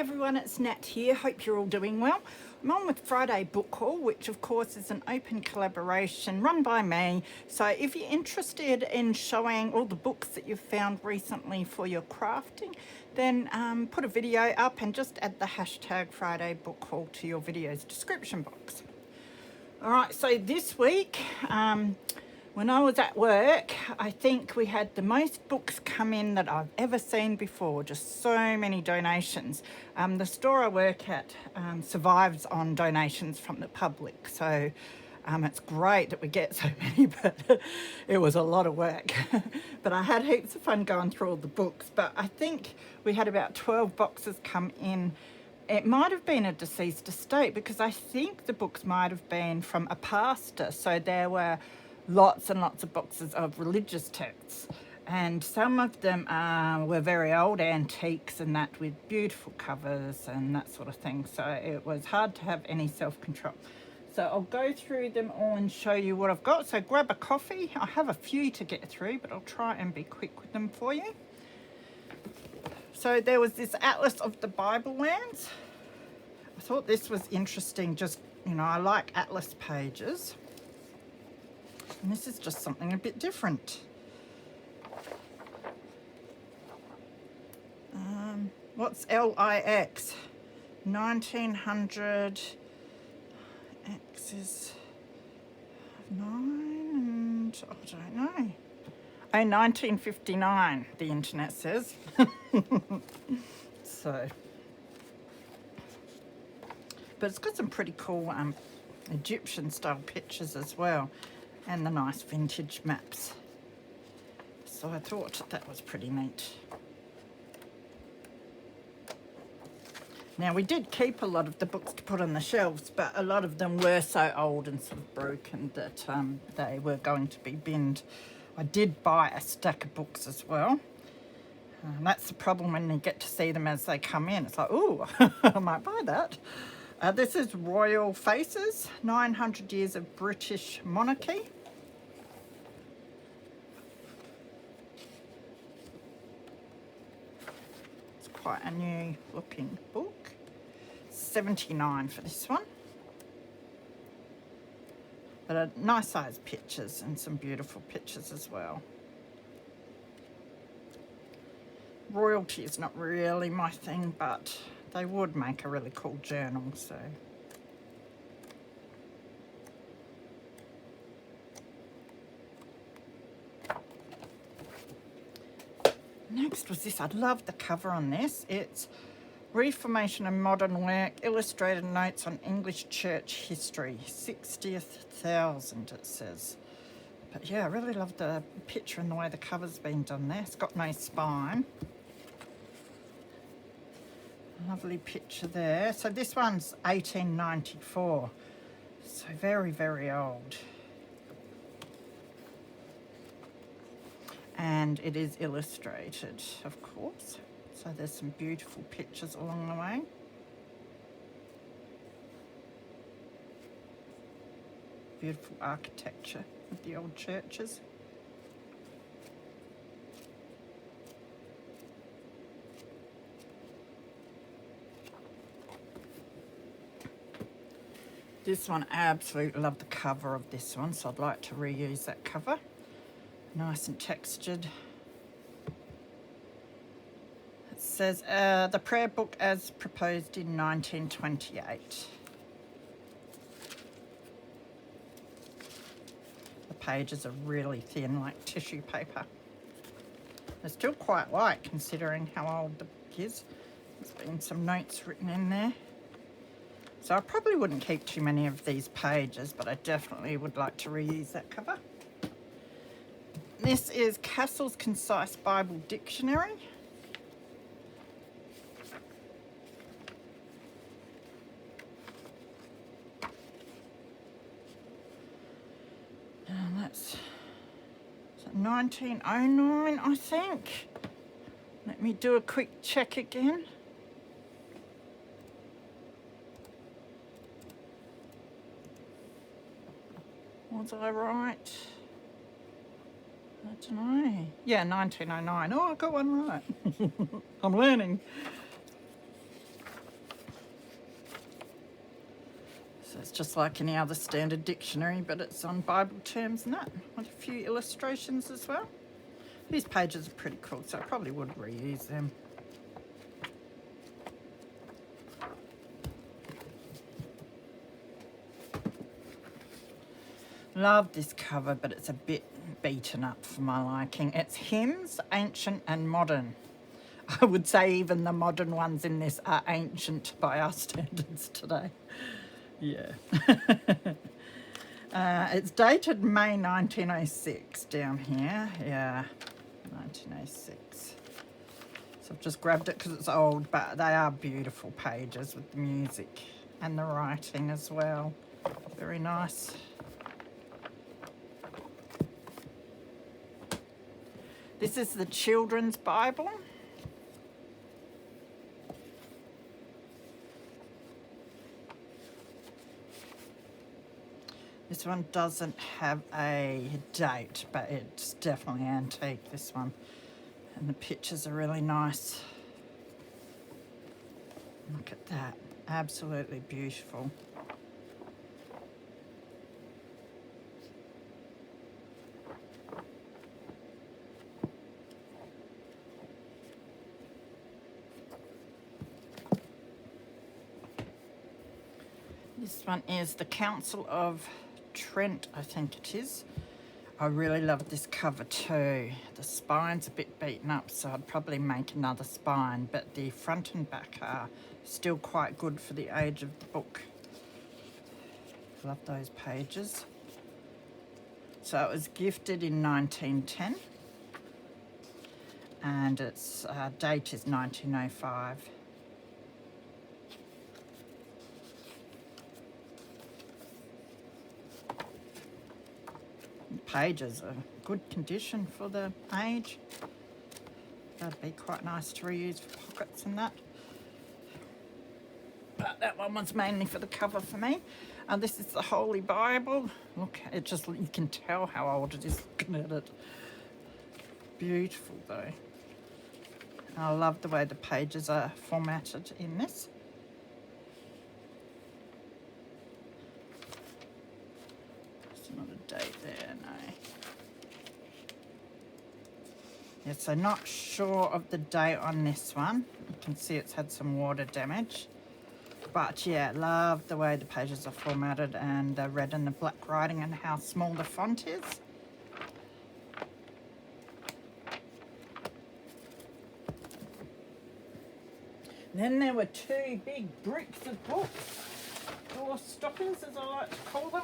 everyone, it's Nat here. Hope you're all doing well. I'm on with Friday Book Haul, which of course is an open collaboration run by me. So if you're interested in showing all the books that you've found recently for your crafting, then put a video up and just add the hashtag Friday Book Haul to your video's description box. All right, so this week, when I was at work, I think we had the most books come in that I've ever seen before, just so many donations. The store I work at survives on donations from the public, so it's great that we get so many, but it was a lot of work. But I had heaps of fun going through all the books, but I think we had about 12 boxes come in. It might have been a deceased estate because I think the books might have been from a pastor, so there were lots and lots of boxes of religious texts, and some of them were very old antiques and that, with beautiful covers and that sort of thing, so it was hard to have any self-control. So I'll go through them all and show you what I've got. So grab a coffee. I have a few to get through, but I'll try and be quick with them for you. So there was this Atlas of the Bible Lands. I thought this was interesting, just, you know, I like atlas pages. And this is just something a bit different. What's LIX? 1900. X is 9 and I don't know. Oh, 1959, the internet says. So, but it's got some pretty cool Egyptian style pictures as well, and the nice vintage maps. So I thought that was pretty neat. Now we did keep a lot of the books to put on the shelves, but a lot of them were so old and sort of broken that they were going to be binned. I did buy a stack of books as well. That's the problem when you get to see them as they come in. It's like, ooh, I might buy that. This is Royal Faces, 900 Years of British Monarchy. It's quite a new looking book. 79 for this one. But nice size pictures and some beautiful pictures as well. Royalty is not really my thing, but they would make a really cool journal, so. Next was this. I love the cover on this. It's Reformation and Modern Work, Illustrated Notes on English Church History, 60,000 it says. But yeah, I really love the picture and the way the cover's been done there. It's got no spine. Lovely picture there. So this one's 1894, so very, very old. And it is illustrated, of course. So there's some beautiful pictures along the way. Beautiful architecture of the old churches. This one, I absolutely love the cover of this one, so I'd like to reuse that cover. Nice and textured. It says the prayer book as proposed in 1928. The pages are really thin, like tissue paper. They're still quite light considering how old the book is. There's been some notes written in there. So I probably wouldn't keep too many of these pages, but I definitely would like to reuse that cover. This is Cassell's Concise Bible Dictionary. And that's 1909, I think. Let me do a quick check again. Was I right? I don't know. Yeah, 1909. Oh, I got one right. I'm learning. It's just like any other standard dictionary, but it's on Bible terms and that. With a few illustrations as well. These pages are pretty cool, so I probably would reuse them. Love this cover, but it's a bit beaten up for my liking. It's hymns, ancient and modern. I would say even the modern ones in this are ancient by our standards today. Yeah. It's dated May 1906 down here. Yeah, 1906. So I've just grabbed it because it's old, but they are beautiful pages with the music and the writing as well. Very nice. This is the Children's Bible. This one doesn't have a date, but it's definitely antique, this one. And the pictures are really nice. Look at that. Absolutely beautiful. This one is the Council of Trent, I think it is. I really love this cover too. The spine's a bit beaten up, so I'd probably make another spine, but the front and back are still quite good for the age of the book. Love those pages. So it was gifted in 1910, and its date is 1905. Pages are good condition for the age. That'd be quite nice to reuse for pockets and that. But that one was mainly for the cover for me. And this is the Holy Bible. Look, it just, you can tell how old it is looking at it. Beautiful though. I love the way the pages are formatted in this. Not a date there, no. Yeah, so not sure of the date on this one. You can see it's had some water damage. But yeah, love the way the pages are formatted and the red and the black writing and how small the font is. Then there were two big bricks of books, or stoppers as I like to call them.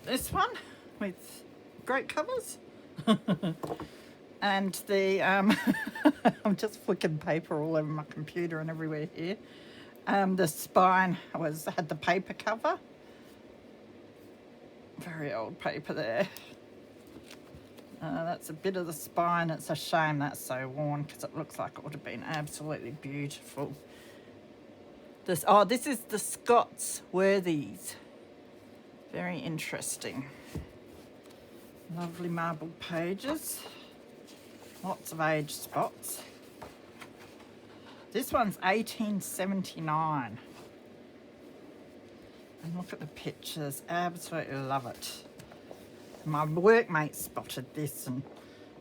This one with great covers. And the I'm just flicking paper all over my computer and everywhere here. The spine had the paper cover. Very old paper there. That's a bit of the spine. It's a shame that's so worn because it looks like it would have been absolutely beautiful. This is the Scots Worthies. Very interesting. Lovely marbled pages. Lots of age spots. This one's 1879. And look at the pictures. Absolutely love it. My workmate spotted this and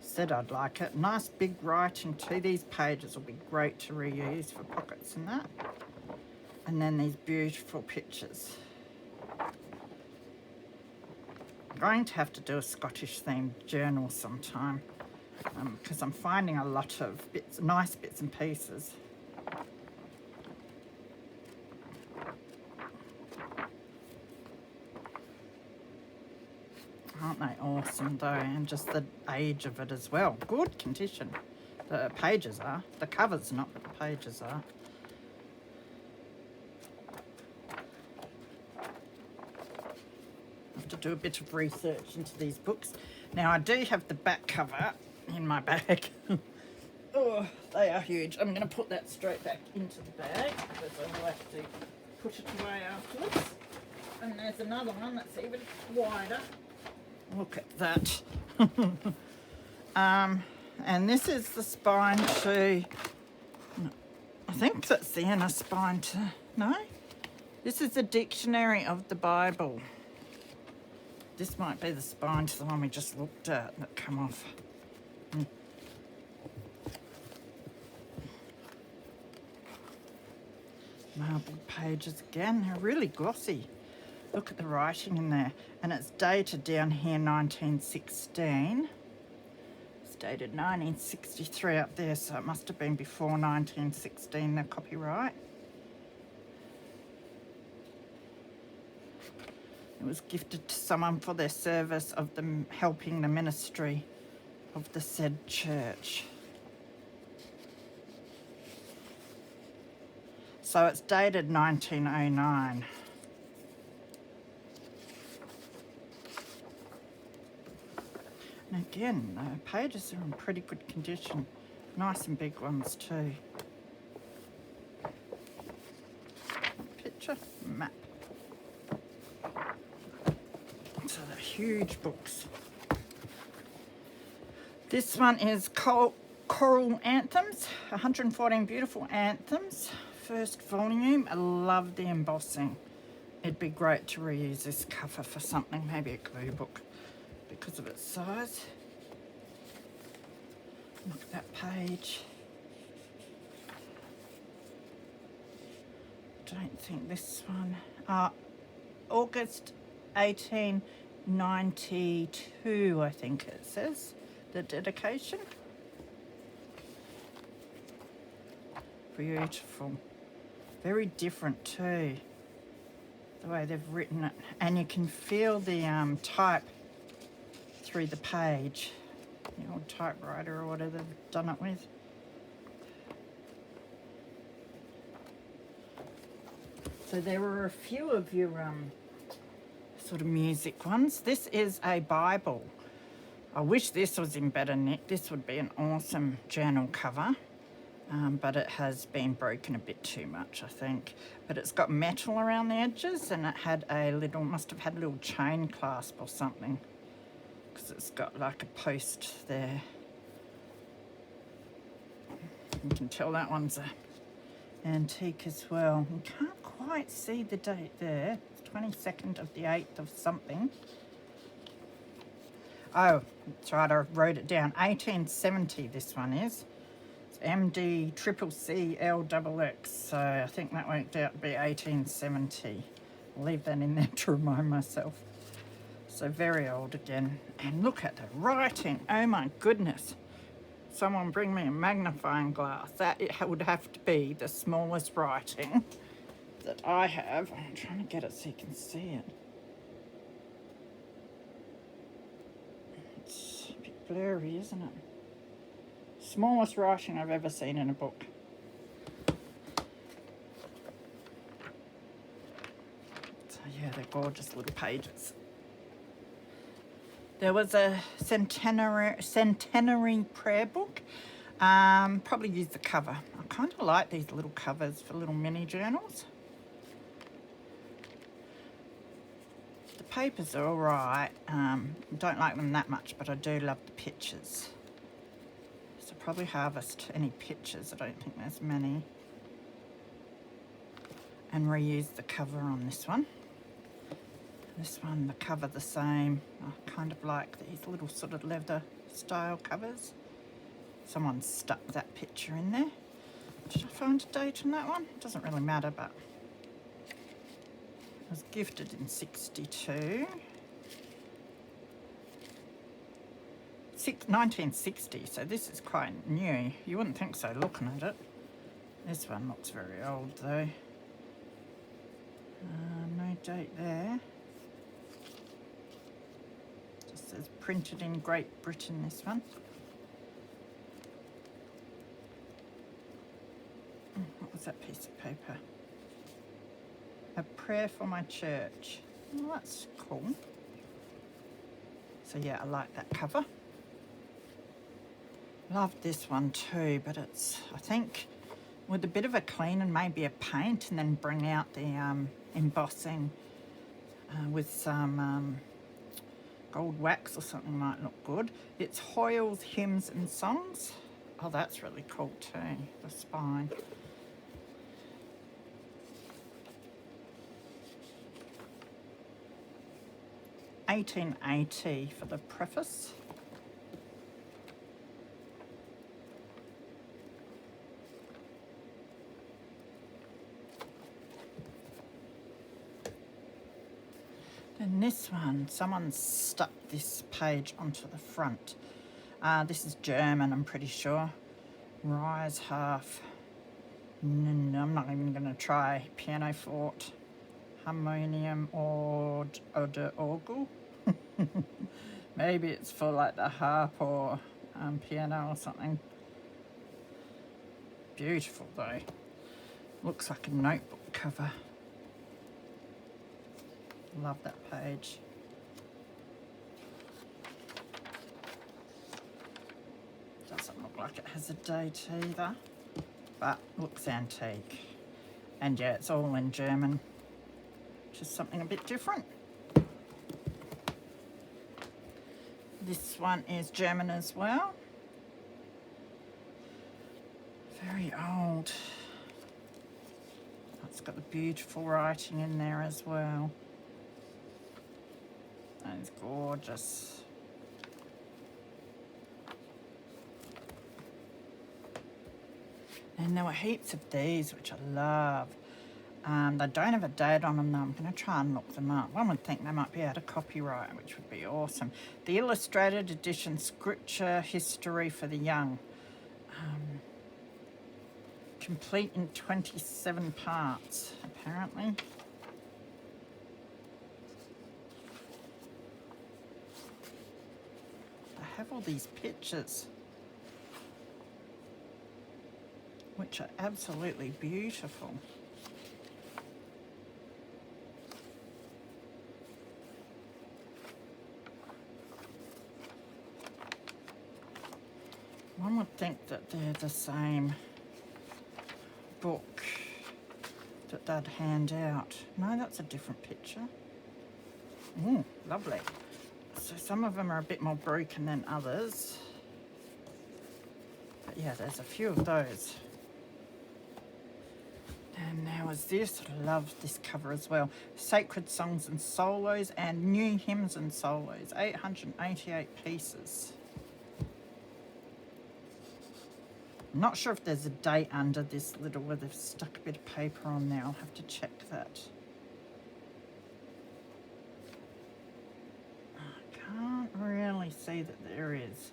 said I'd like it. Nice big writing too. These pages will be great to reuse for pockets and that. And then these beautiful pictures. I'm going to have to do a Scottish themed journal sometime because I'm finding a lot of nice bits and pieces. Aren't they awesome though? And just the age of it as well. Good condition. The pages are. The cover's not, but the pages are. To do a bit of research into these books. Now I do have the back cover in my bag. Oh, they are huge. I'm going to put that straight back into the bag because I'll have to put it away afterwards. And there's another one that's even wider. Look at that. And this is the spine to, I think that's the inner spine to, no? This is the dictionary of the Bible. This might be the spine to the one we just looked at that come off. Marble pages again, they're really glossy. Look at the writing in there. And it's dated down here 1916. It's dated 1963 up there, so it must have been before 1916, the copyright. It was gifted to someone for their service of them helping the ministry of the said church. So it's dated 1909. And again, the pages are in pretty good condition. Nice and big ones too. Picture, map. So they're huge books. This one is Choral Anthems, 114 beautiful anthems. First volume. I love the embossing. It'd be great to reuse this cover for something, maybe a glue book, because of its size. Look at that page. Don't think this one. August 1892, I think it says, the dedication. Beautiful. Very different too, the way they've written it. And you can feel the type through the page. The old typewriter or whatever they've done it with. So there were a few of your sort of music ones. This is a Bible. I wish this was in better nick. This would be an awesome journal cover. But it has been broken a bit too much, I think. But it's got metal around the edges, and it had a little, must have had a little chain clasp or something, because it's got like a post there. You can tell that one's a antique as well. You can't quite see the date there. It's 22nd of the 8th of something. Oh, that's right, I wrote it down. 1870 this one is. MD triple C LXX, so I think that worked out to be 1870. I'll leave that in there to remind myself. So very old again. And look at the writing. Oh my goodness. Someone bring me a magnifying glass. That it would have to be the smallest writing that I have. I'm trying to get it so you can see it. It's a bit blurry, isn't it? Smallest writing I've ever seen in a book. So yeah, they're gorgeous little pages. There was a centenary prayer book. Probably use the cover. I kind of like these little covers for little mini journals. The papers are all right. Don't like them that much, but I do love the pictures. So probably harvest any pictures. I don't think there's many. And reuse the cover on this one. This one, the cover the same. I kind of like these little sort of leather style covers. Someone stuck that picture in there. Did I find a date on that one? Doesn't really matter, but it was gifted in 62. 1960, so this is quite new. You wouldn't think so looking at it. This one looks very old though. No date there. Just says printed in Great Britain, this one. What was that piece of paper? A prayer for my church. Well, that's cool. So yeah, I like that cover. Love this one too, but it's, I think, with a bit of a clean and maybe a paint, and then bring out the embossing with some gold wax or something might look good. It's Hoyle's Hymns and Songs. Oh, that's really cool too, the spine. 1880 for the preface. Then this one, someone stuck this page onto the front. This is German, I'm pretty sure. Rise half. No, I'm not even going to try. Pianoforte, harmonium, or the orgle. Maybe it's for like the harp or piano or something. Beautiful though. Looks like a notebook cover. Love that page. Doesn't look like it has a date either, but looks antique. And yeah, it's all in German, which is something a bit different. This one is German as well. Very old. It's got the beautiful writing in there as well. That is gorgeous. And there were heaps of these, which I love. They don't have a date on them though. I'm going to try and look them up. One would think they might be out of copyright, which would be awesome. The illustrated edition, Scripture History for the Young. Complete in 27 parts, apparently. I have all these pictures, which are absolutely beautiful. One would think that they're the same book that they'd hand out. No, that's a different picture. Oh, lovely. So some of them are a bit more broken than others. But yeah, there's a few of those. And there was this. I love this cover as well. Sacred Songs and Solos and New Hymns and Solos. 888 pieces. I'm not sure if there's a date under this little, where they've stuck a bit of paper on there. I'll have to check that. I can't really see that there is.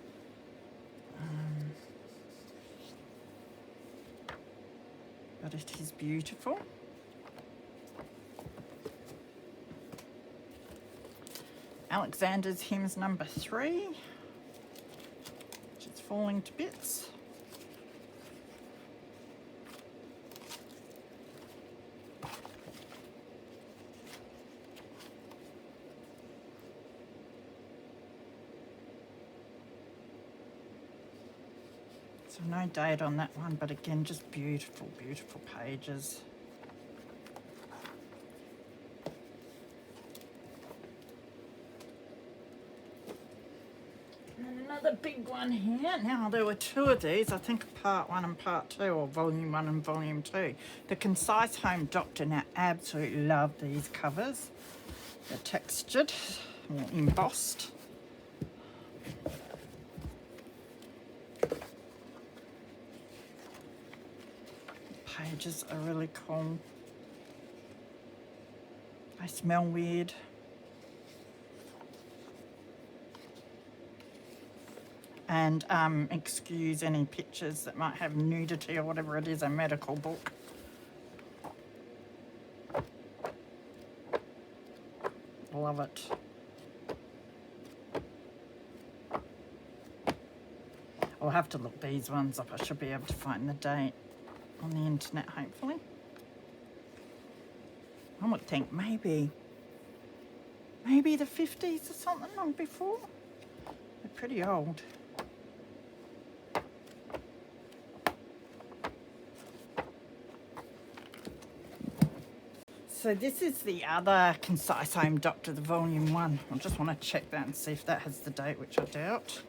But it is beautiful. Alexander's Hymns number 3, which is falling to bits. So no date on that one, but again, just beautiful, beautiful pages. And another big one here. Now, there were 2 of these, I think part 1 and part 2, or volume 1 and volume 2. The Concise Home Doctor. Now, absolutely love these covers. They're textured or embossed. Pages are really cool. They smell weird. And excuse any pictures that might have nudity or whatever it is, a medical book. Love it. I'll have to look these ones up. I should be able to find the date on the internet, hopefully. I would think maybe the 50s or something, or before. They're pretty old. So this is the other Concise Home Doctor, the volume 1. I just want to check that and see if that has the date, which I doubt.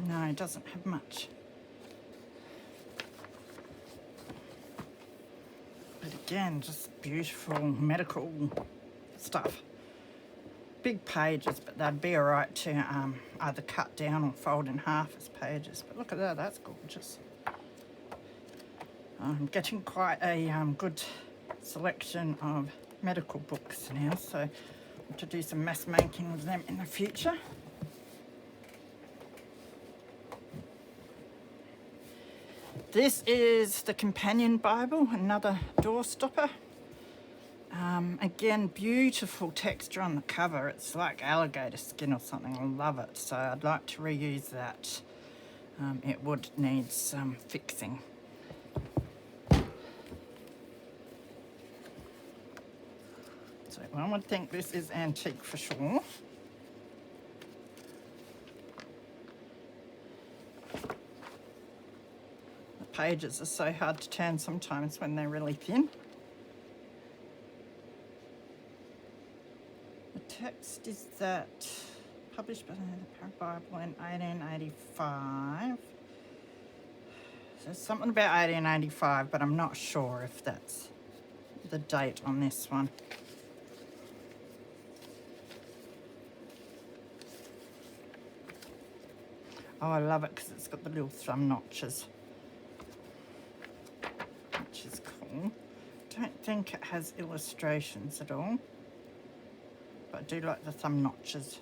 No, it doesn't have much. again, just beautiful medical stuff. Big pages, but they'd be all right to either cut down or fold in half as pages. But look at that, that's gorgeous. I'm getting quite a good selection of medical books now, so I want to do some mass making with them in the future. This is the Companion Bible, another door stopper. Again, beautiful texture on the cover. It's like alligator skin or something. I love it. So I'd like to reuse that. It would need some fixing. So one would think this is antique for sure. The pages are so hard to turn sometimes when they're really thin. Text is that published by the Bible in 1885. There's something about 1885, but I'm not sure if that's the date on this one. Oh, I love it because it's got the little thumb notches, which is cool. Don't think it has illustrations at all. But I do like the thumb notches.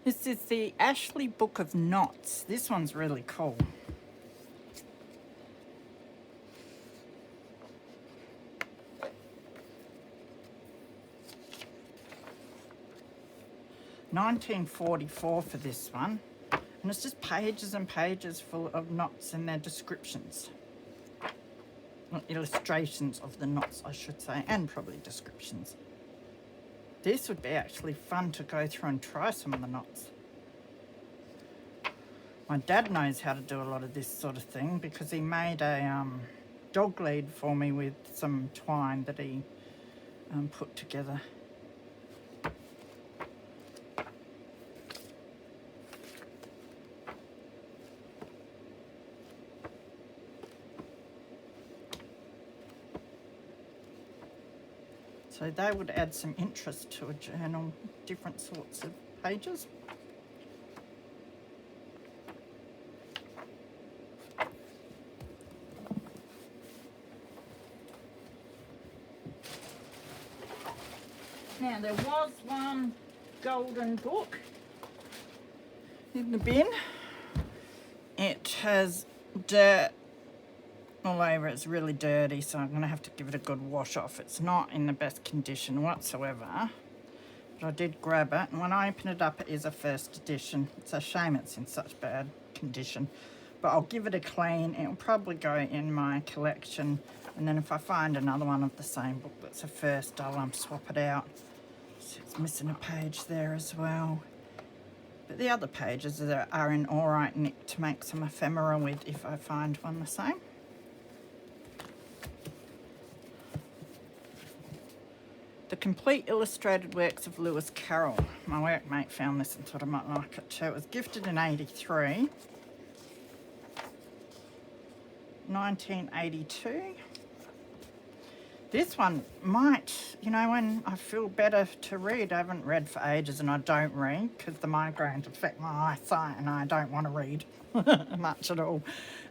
This is the Ashley Book of Knots. This one's really cool. $19.44 for this one. And it's just pages and pages full of knots and their descriptions. Well, illustrations of the knots, I should say, and probably descriptions. This would be actually fun to go through and try some of the knots. My dad knows how to do a lot of this sort of thing because he made a dog lead for me with some twine that he put together. So they would add some interest to a journal, different sorts of pages. Now there was one golden book in the bin. It has dirt all over. It's really dirty, so I'm going to have to give it a good wash off. It's not in the best condition whatsoever, but I did grab it, and when I open it up, it is a first edition. It's a shame it's in such bad condition, but I'll give it a clean. It'll probably go in my collection, and then if I find another one of the same book that's a first, I'll swap it out. So it's missing a page there as well, but the other pages are in all right nick to make some ephemera with if I find one the same. The Complete Illustrated Works of Lewis Carroll. My workmate found this and thought I might like it too. It was gifted in 83. 1982. This one might, you know, when I feel better to read, I haven't read for ages and I don't read because the migraines affect my eyesight and I don't want to read much at all.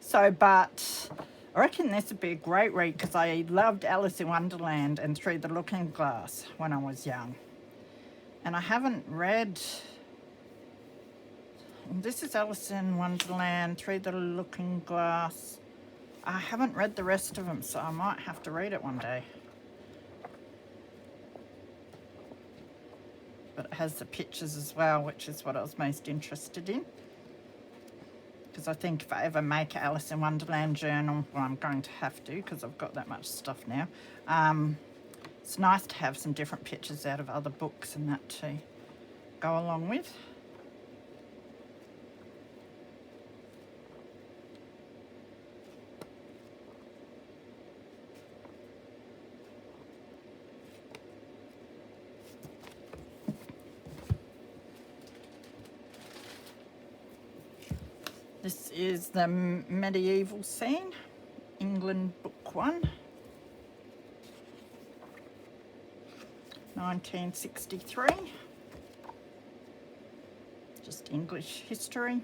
So, but I reckon this would be a great read because I loved Alice in Wonderland and Through the Looking Glass when I was young. And I haven't read... This is Alice in Wonderland, Through the Looking Glass. I haven't read the rest of them, so I might have to read it one day. But it has the pictures as well, which is what I was most interested in. Because I think if I ever make an Alice in Wonderland journal, well, I'm going to have to because I've got that much stuff now. It's nice to have some different pictures out of other books and that to go along with. This is the medieval scene, England Book 1, 1963. Just English history.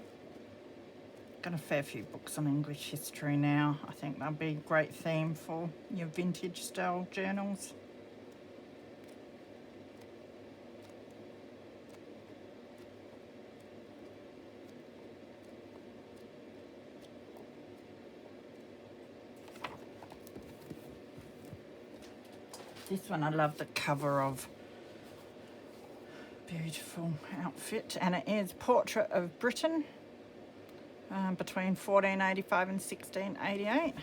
Got a fair few books on English history now. I think that'll be a great theme for your vintage style journals. This one I love the cover of. Beautiful outfit, and it is Portrait of Britain between 1485 and 1688.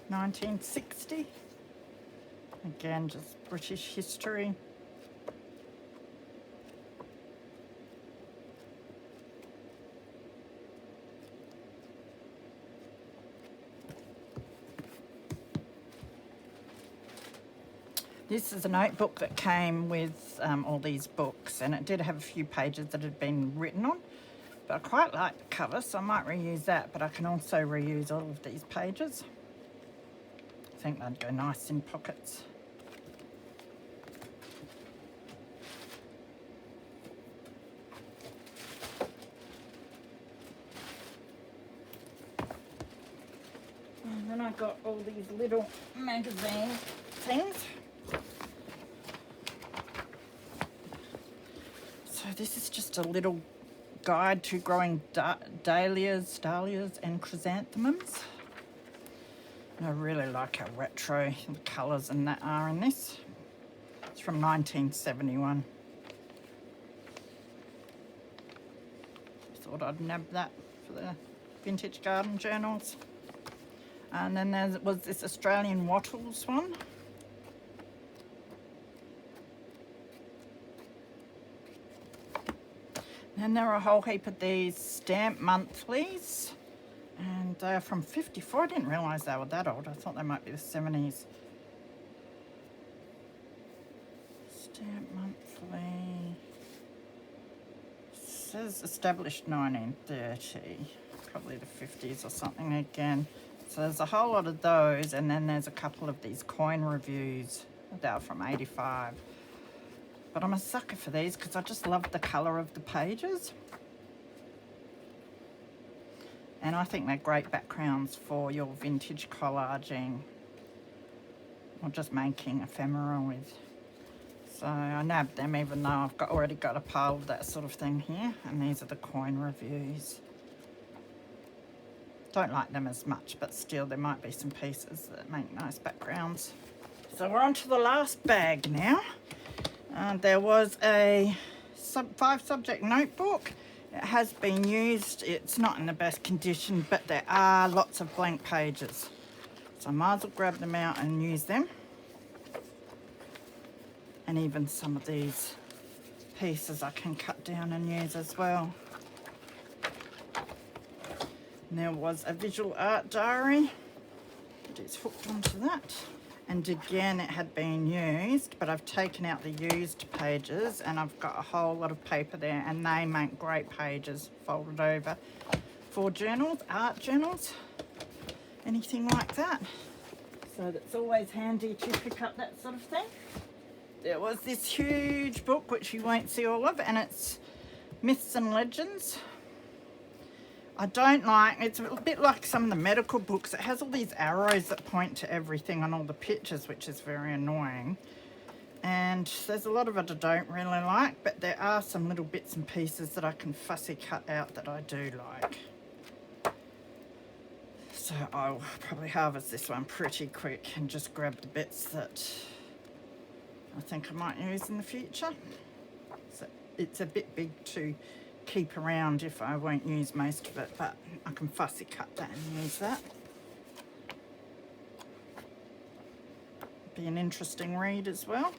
(1960). Again, just British history. This is a notebook that came with all these books, and it did have a few pages that had been written on, but I quite like the cover, so I might reuse that, but I can also reuse all of these pages. I think they'd go nice in pockets. And then I got all these little magazine things. So this is just a little guide to growing dahlias and chrysanthemums. And I really like how retro the colours and that are in this. It's from 1971. Thought I'd nab that for the vintage garden journals. And then there was this Australian Wattles one. And there are a whole heap of these stamp monthlies, and they're from 54. I didn't realise they were that old. I thought they might be the 70s. Stamp monthly. It says established 1930, probably the 50s or something again. So there's a whole lot of those, and then there's a couple of these coin reviews that are from 85. But I'm a sucker for these because I just love the colour of the pages. And I think they're great backgrounds for your vintage collaging or just making ephemera with. So I nabbed them even though I've already got a pile of that sort of thing here. And these are the coin reviews. Don't like them as much, but still there might be some pieces that make nice backgrounds. So we're on to the last bag now. There was a 5-subject notebook. It has been used. It's not in the best condition, but there are lots of blank pages. So I might as well grab them out and use them. And even some of these pieces I can cut down and use as well. And there was a visual art diary. It is hooked onto that. And again, it had been used, but I've taken out the used pages and I've got a whole lot of paper there, and they make great pages folded over for journals, art journals, anything like that. So that's always handy to pick up that sort of thing. There was this huge book, which you won't see all of, and it's Myths and Legends. I don't like, it's a bit like some of the medical books. It has all these arrows that point to everything on all the pictures, which is very annoying. And there's a lot of it I don't really like, but there are some little bits and pieces that I can fussy cut out that I do like. So I'll probably harvest this one pretty quick and just grab the bits that I think I might use in the future. So it's a bit big to keep around if I won't use most of it, but I can fussy cut that and use that. Be an interesting read as well.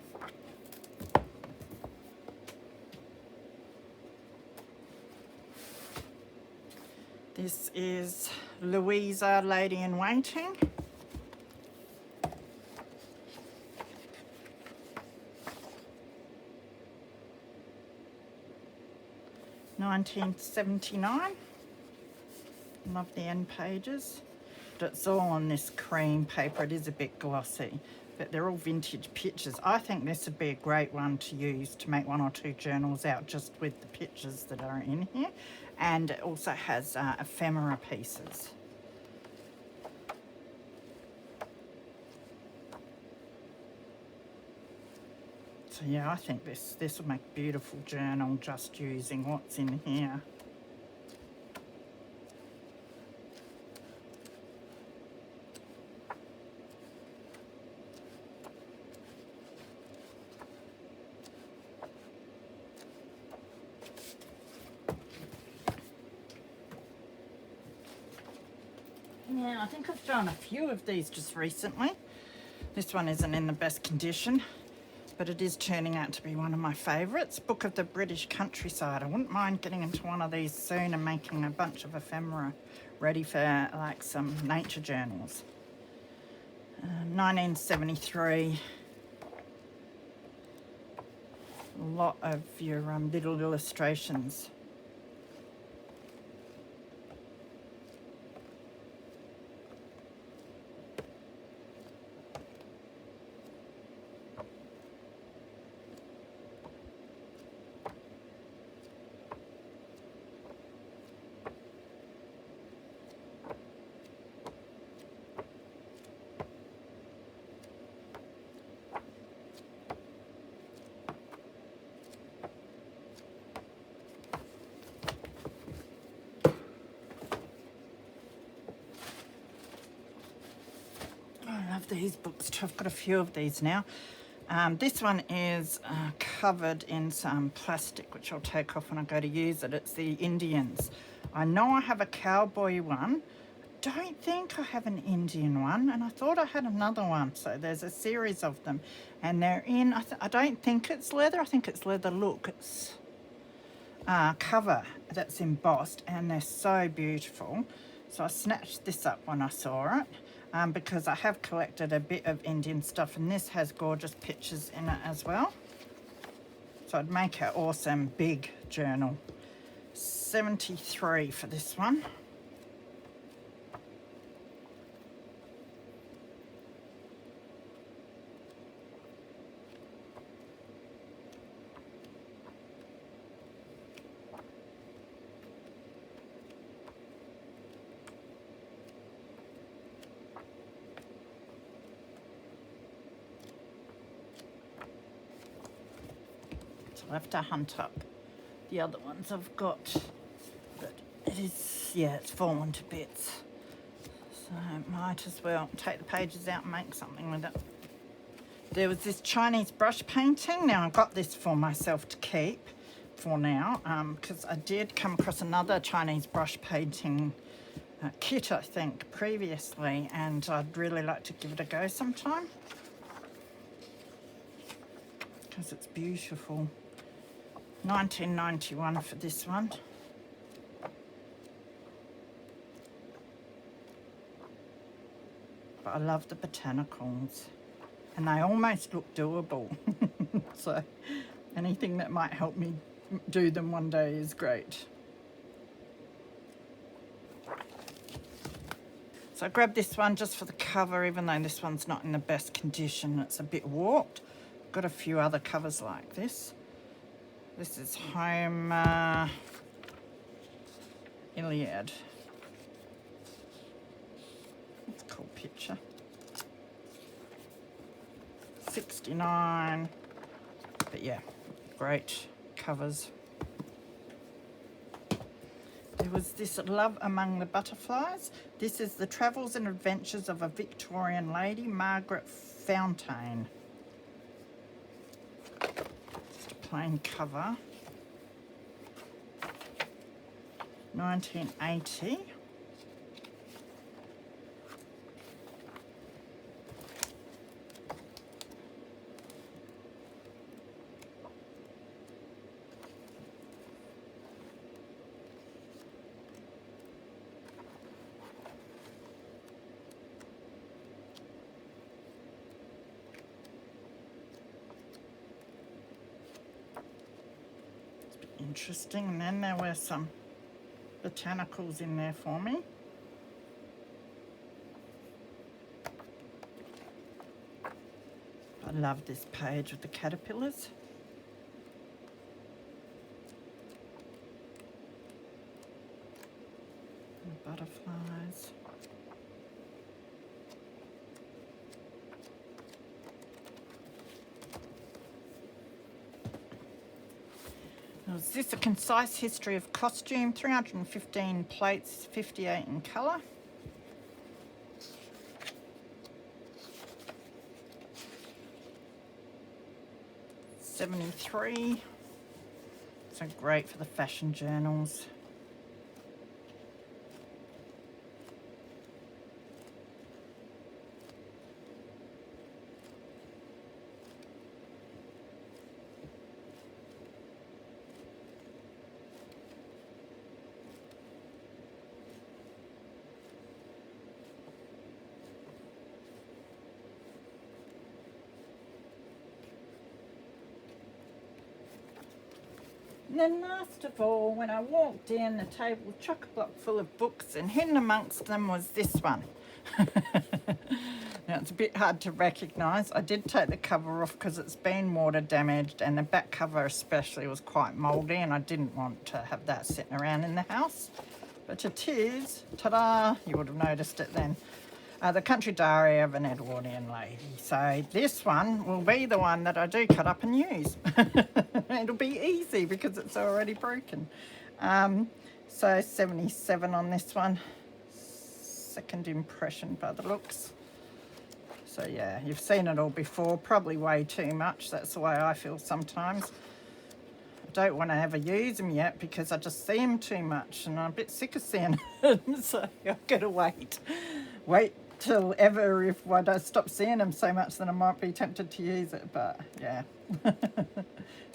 This is Louise, Lady in Waiting. 1979. Love the end pages. But it's all on this cream paper. It is a bit glossy, but they're all vintage pictures. I think this would be a great one to use to make 1 or 2 journals out just with the pictures that are in here. And it also has ephemera pieces. So yeah, I think this will make a beautiful journal just using what's in here. Yeah, I think I've done a few of these just recently. This one isn't in the best condition, but it is turning out to be one of my favourites. Book of the British Countryside. I wouldn't mind getting into one of these soon and making a bunch of ephemera ready for like some nature journals. 1973. A lot of your little illustrations. I love these books too. I've got a few of these now. This one is covered in some plastic, which I'll take off when I go to use it. It's the Indians. I know I have a cowboy one. I don't think I have an Indian one, and I thought I had another one. So there's a series of them, and they're in, I don't think it's leather. I think it's leather. Look, it's cover that's embossed, and they're so beautiful. So I snatched this up when I saw it. Because I have collected a bit of Indian stuff, and this has gorgeous pictures in it as well. So I'd make an awesome big journal. 73 for this one. I'll have to hunt up the other ones I've got, but it is, yeah, it's fallen to bits. So I might as well take the pages out and make something with it. There was this Chinese brush painting. Now I got this for myself to keep for now, because I did come across another Chinese brush painting kit, I think, previously, and I'd really like to give it a go sometime because it's beautiful. 1991 for this one. But I love the botanicals, and they almost look doable. So anything that might help me do them one day is great. So I grabbed this one just for the cover, even though this one's not in the best condition. It's a bit warped. Got a few other covers like this. This is Home Iliad. That's a cool picture. 69. But yeah, great covers. There was this Love Among the Butterflies. This is the travels and adventures of a Victorian lady, Margaret Fountaine. Just a plain cover. 1980. interesting. And then there were some botanicals in there for me. I love this page with the caterpillars. And the butterflies. Was this a concise history of costume? 315 plates, 58 in colour. $73. So great for the fashion journals. And then last of all, when I walked in, the table was chock-a-block full of books, and hidden amongst them was this one. Now, it's a bit hard to recognise. I did take the cover off because it's been water damaged, and the back cover especially was quite mouldy, and I didn't want to have that sitting around in the house. But it is, ta-da, you would have noticed it then. The Country Diary of an Edwardian Lady. So this one will be the one that I do cut up and use. It'll be easy because it's already broken. So 77 on this one. Second impression by the looks. So yeah, you've seen it all before, probably way too much. That's the way I feel sometimes. I don't want to ever use them yet because I just see them too much and I'm a bit sick of seeing them. So I've got to wait till ever if I don't stop seeing them so much, then I might be tempted to use it. But yeah,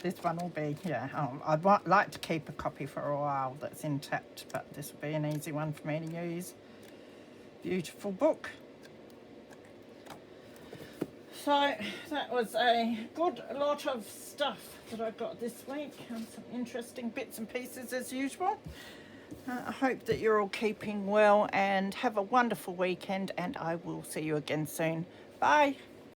this one will be, yeah, I'd like to keep a copy for a while that's intact, but this will be an easy one for me to use. Beautiful book. So that was a good lot of stuff that I got this week, and some interesting bits and pieces as usual. I hope that you're all keeping well and have a wonderful weekend, and I will see you again soon. Bye.